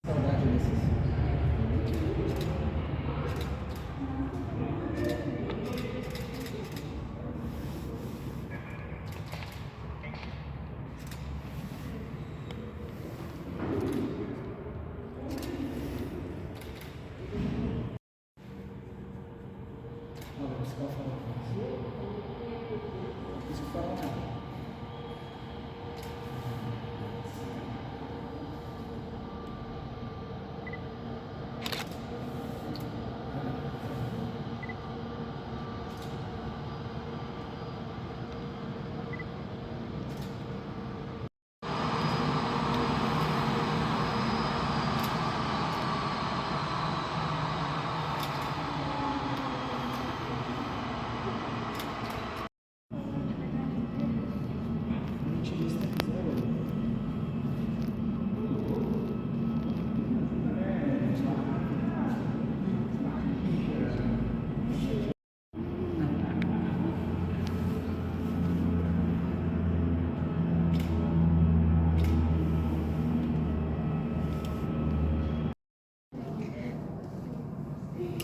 Saudade desses. Olha, isso que eu falo. Isso que eu falo.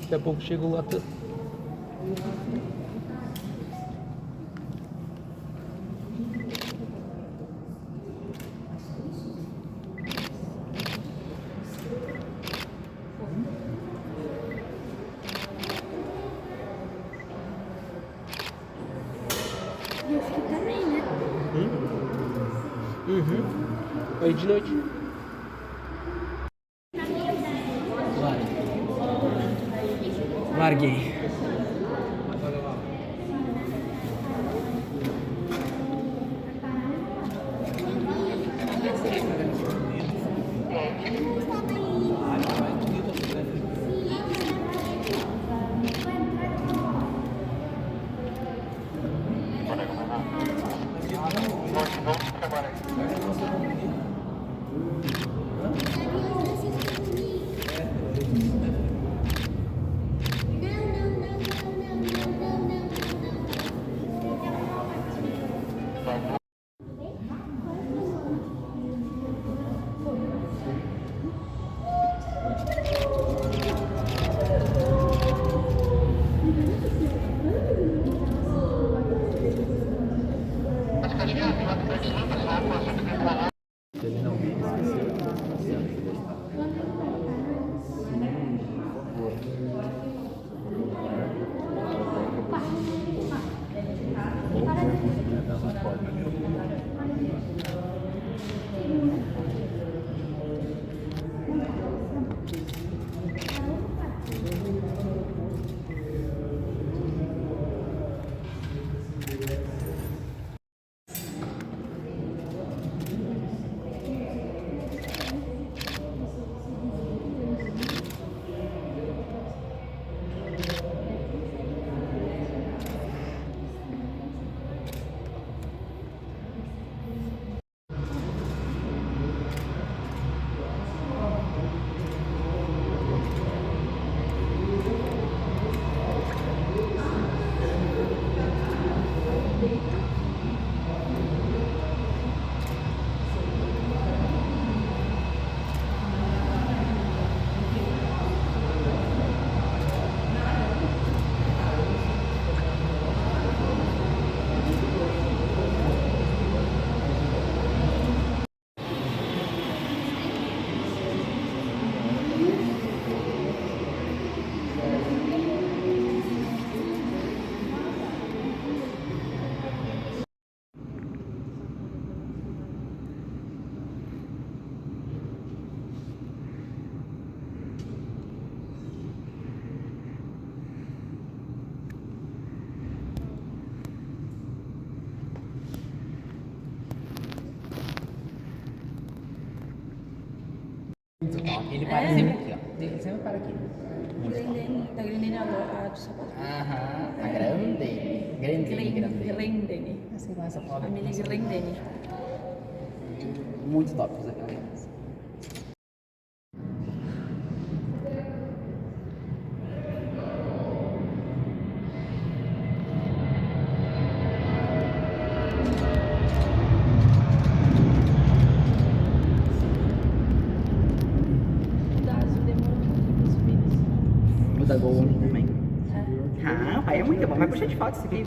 Daqui a pouco chega o lata. E eu fico também, né? Aí de noite. Larguei. Ele não me esqueceu. Ele para sempre aqui, ó. Ele sempre para aqui. Da Grendene a do sapato. Aham, a grande. Grande. Grendene. Sei lá, essa palavra. Família Grendene. Muito top essa cara. da Gol também. É. Ah, o pai é muito bom. Vai puxar de foto esse vídeo.